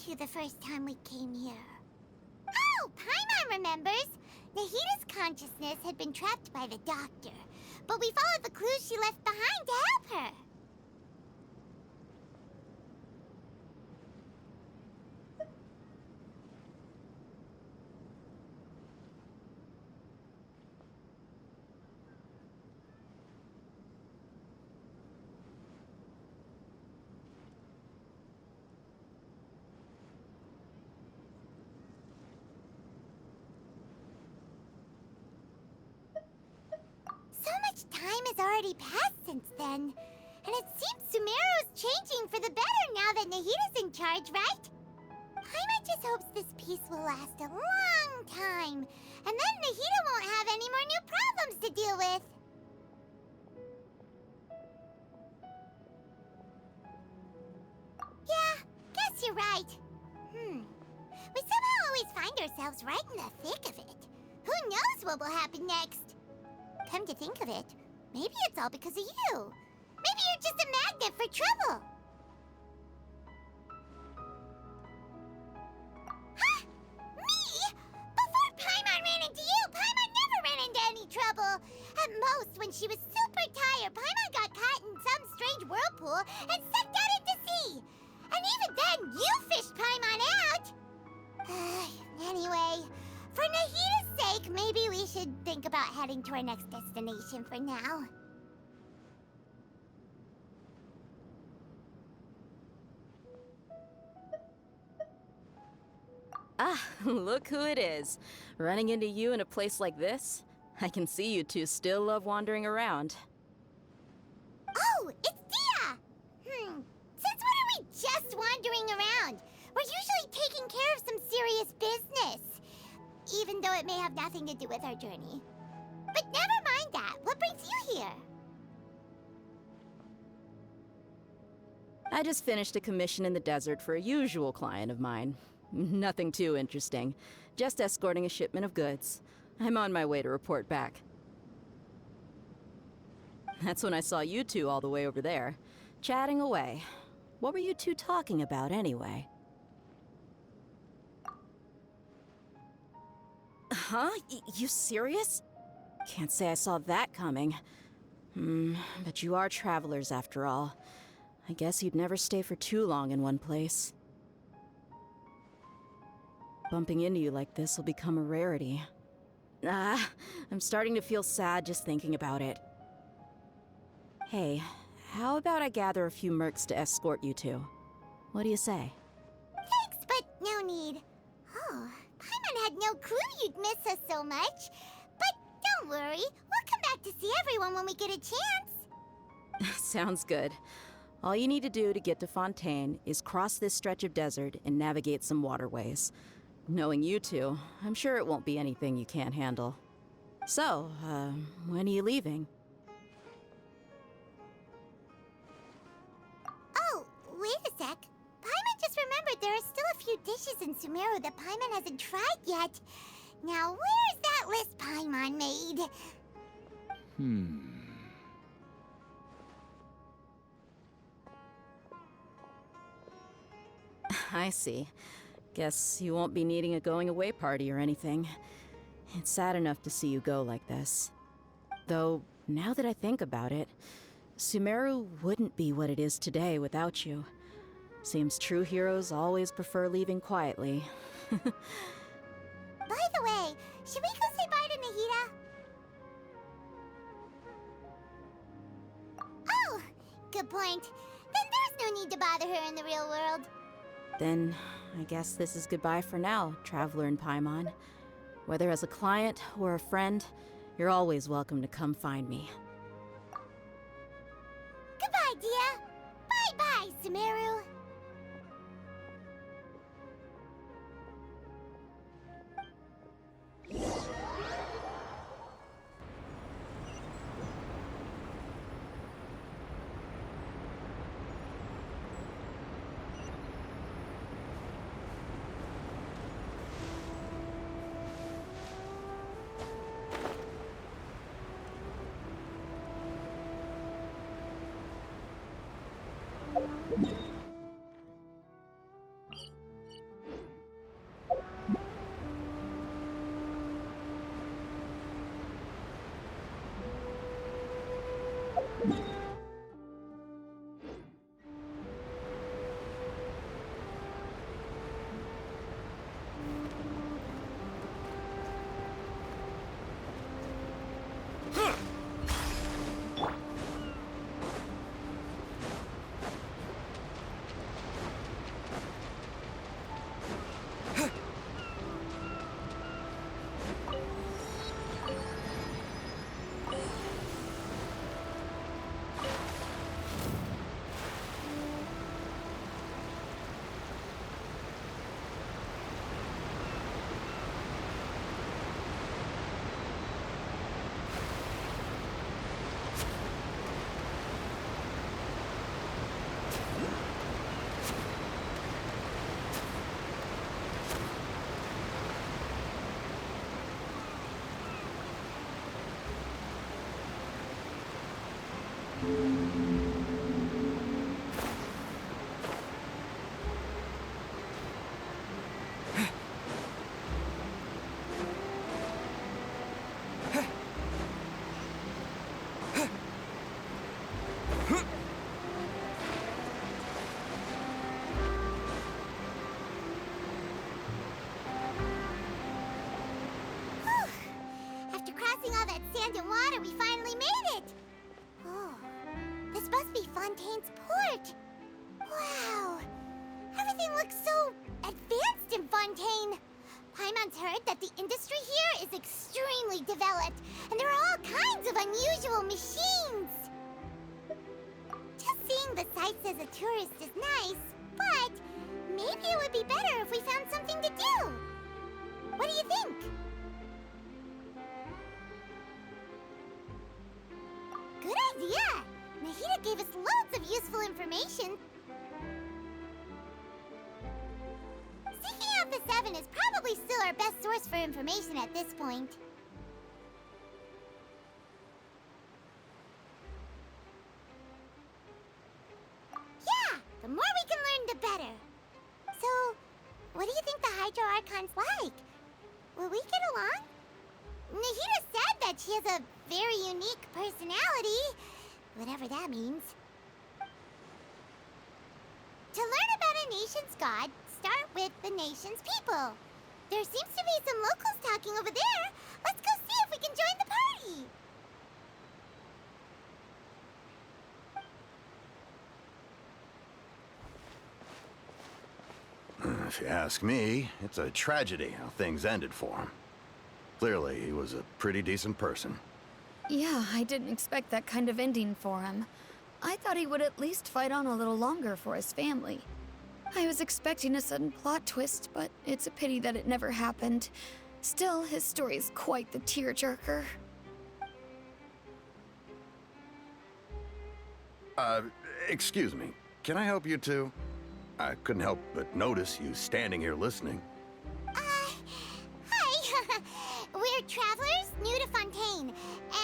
you the first time we came here. Oh, Paimon remembers! Nahita's consciousness had been trapped by the doctor, but we followed the clues she left behind to help her. So much time has already passed since then, and it seems Sumeru's changing for the better now that Nahita's in charge, right? Paimon just hopes this peace will last a long time, and then Nahita won't have any more new problems to deal with. Yeah, guess you're right. We somehow always find ourselves right in the thick of it. Who knows what will happen next? Come to think of it, maybe it's all because of you. Maybe you're just a magnet for trouble. Huh? Me? Before Paimon ran into you, Paimon never ran into any trouble. At most, when she was super tired, Paimon got caught in some strange whirlpool and sucked out into sea. And even then, you fished Paimon out. Anyway, for Nahita's sake, maybe we should think about heading to our next destination for now. Ah, look who it is. Running into you in a place like this? I can see you two still love wandering around. Oh, it's Dia! Since when are we just wandering around? We're usually taking care of some serious business. Even though it may have nothing to do with our journey. But never mind that. What brings you here? I just finished a commission in the desert for a usual client of mine. Nothing too interesting. Just escorting a shipment of goods. I'm on my way to report back. That's when I saw you two all the way over there, chatting away. What were you two talking about anyway? Huh? You serious? Can't say I saw that coming. But you are travelers after all. I guess you'd never stay for too long in one place. Bumping into you like this will become a rarity. I'm starting to feel sad just thinking about it. Hey, how about I gather a few mercs to escort you two? What do you say? Thanks, but no need. Oh, Paimon had no clue you'd miss us so much. But don't worry, we'll come back to see everyone when we get a chance. Sounds good. All you need to do to get to Fontaine is cross this stretch of desert and navigate some waterways. Knowing you two, I'm sure it won't be anything you can't handle. So, when are you leaving? Oh, wait a sec. Paimon just remembered there are still a few dishes in Sumeru that Paimon hasn't tried yet. Now, where's that list Paimon made? I see. Guess you won't be needing a going-away party or anything. It's sad enough to see you go like this. Though, now that I think about it, Sumeru wouldn't be what it is today without you. Seems true heroes always prefer leaving quietly. By the way, should we go say bye to Nahita? Oh, good point. Then there's no need to bother her in the real world. Then, I guess this is goodbye for now, Traveler in Paimon. Whether as a client or a friend, you're always welcome to come find me. Goodbye, Dia. Bye-bye, Sumeru. land and water, we finally made it! Oh, this must be Fontaine's port. Wow, everything looks so advanced in Fontaine. Paimon's heard that the industry here is extremely developed, and there are all kinds of unusual machines. Just seeing the sights as a tourist is nice, but maybe it would be better if we found something to do. What do you think? Good idea! Nahida gave us loads of useful information. Seeking out the Seven is probably still our best source for information at this point. Yeah! The more we can learn, the better. So, what do you think the Hydro Archon's like? Will we get along? Nahida said that she has a very unique personality, whatever that means. To learn about a nation's god, start with the nation's people. There seems to be some locals talking over there. Let's go see if we can join the party. If you ask me, it's a tragedy how things ended for him. Clearly, he was a pretty decent person. Yeah, I didn't expect that kind of ending for him. I thought he would at least fight on a little longer for his family. I was expecting a sudden plot twist, but it's a pity that it never happened. Still, his story is quite the tearjerker. Excuse me. Can I help you two? I couldn't help but notice you standing here listening. Hi. We're travelers new to Fontaine,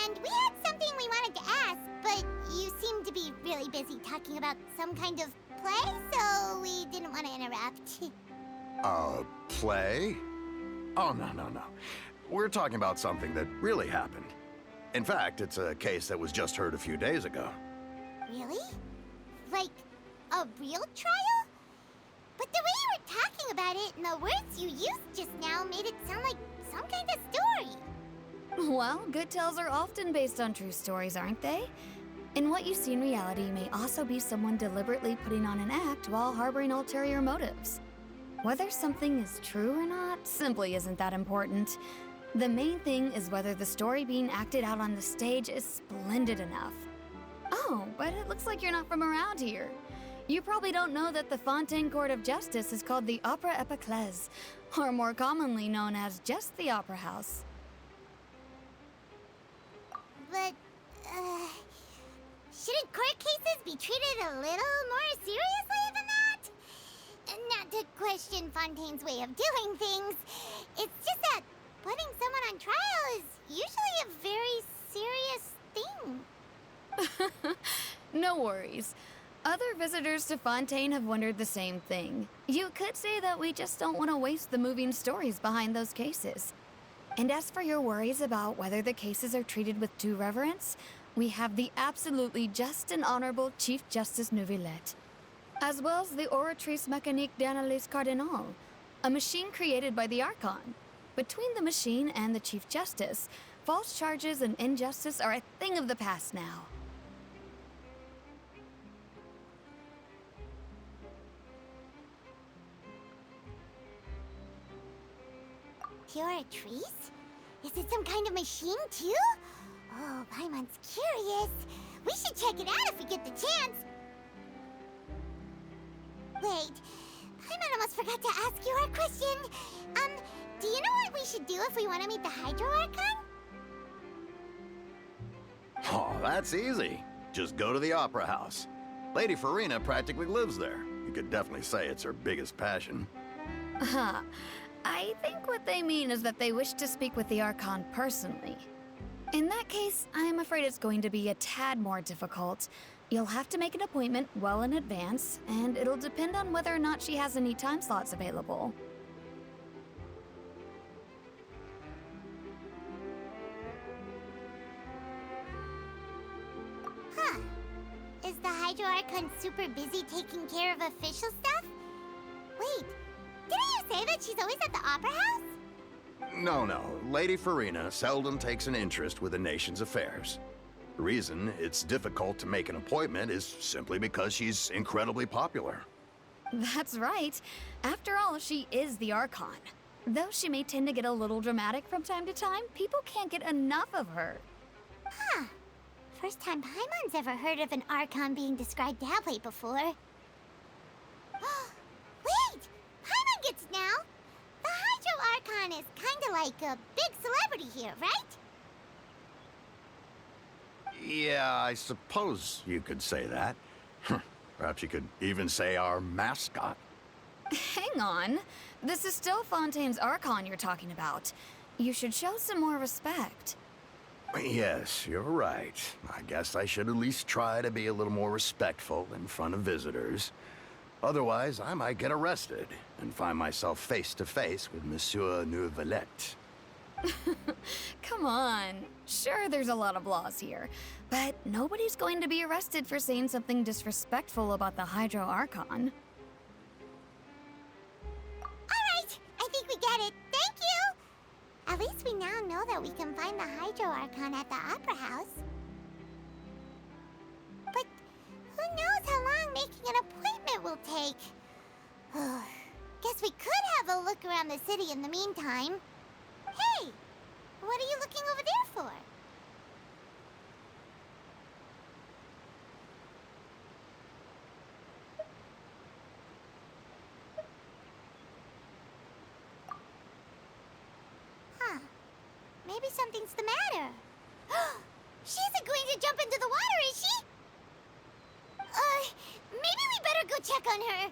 and we had something we wanted to ask, but you seemed to be really busy talking about some kind of play, so we didn't want to interrupt. Play? Oh, no. We're talking about something that really happened. In fact, it's a case that was just heard a few days ago. Really? Like, a real trial? But the way you were talking about it and the words you used just now made it sound like some kind of story. Well, good tales are often based on true stories, aren't they? And what you see in reality may also be someone deliberately putting on an act while harboring ulterior motives. Whether something is true or not simply isn't that important. The main thing is whether the story being acted out on the stage is splendid enough. Oh, but it looks like you're not from around here. You probably don't know that the Fontaine Court of Justice is called the Opera Epiclese, or more commonly known as just the Opera House. But, shouldn't court cases be treated a little more seriously than that? Not to question Fontaine's way of doing things. It's just that putting someone on trial is usually a very serious thing. No worries. Other visitors to Fontaine have wondered the same thing. You could say that we just don't want to waste the moving stories behind those cases. And as for your worries about whether the cases are treated with due reverence, we have the absolutely just and honorable Chief Justice Neuvillette, as well as the Oratrice Mécanique d'Analyse Cardinal, a machine created by the Archon. Between the machine and the Chief Justice, false charges and injustice are a thing of the past now. Oratrice? Is it some kind of machine, too? Oh, Paimon's curious. We should check it out if we get the chance. Wait, Paimon almost forgot to ask you our question. Do you know what we should do if we want to meet the Hydro Archon? Oh, that's easy. Just go to the Opera House. Lady Farina practically lives there. You could definitely say it's her biggest passion. I think what they mean is that they wish to speak with the Archon personally. In that case, I'm afraid it's going to be a tad more difficult. You'll have to make an appointment well in advance, and it'll depend on whether or not she has any time slots available. Huh. Is the Hydro Archon super busy taking care of official stuff? Wait, didn't you say that she's always at the Opera House? No. Lady Farina seldom takes an interest with the nation's affairs. The reason it's difficult to make an appointment is simply because she's incredibly popular. That's right. After all, she is the Archon. Though she may tend to get a little dramatic from time to time, people can't get enough of her. Huh. First time Paimon's ever heard of an Archon being described that way before. Wait! Paimon gets now! The Hydro Archon is kinda like a big celebrity here, right? Yeah, I suppose you could say that. Perhaps you could even say our mascot. Hang on. This is still Fontaine's Archon you're talking about. You should show some more respect. Yes, you're right. I guess I should at least try to be a little more respectful in front of visitors. Otherwise, I might get arrested and find myself face to face with Monsieur Neuvillette. Come on. Sure, there's a lot of laws here, but nobody's going to be arrested for saying something disrespectful about the Hydro Archon. Alright, I think we get it. Thank you! At least we now know that we can find the Hydro Archon at the Opera House. But who knows how long making an appointment will take? Guess we could have a look around the city in the meantime. Hey! What are you looking over there for? Huh. Maybe something's the matter. She isn't going to jump into the water, is she? Maybe we better go check on her.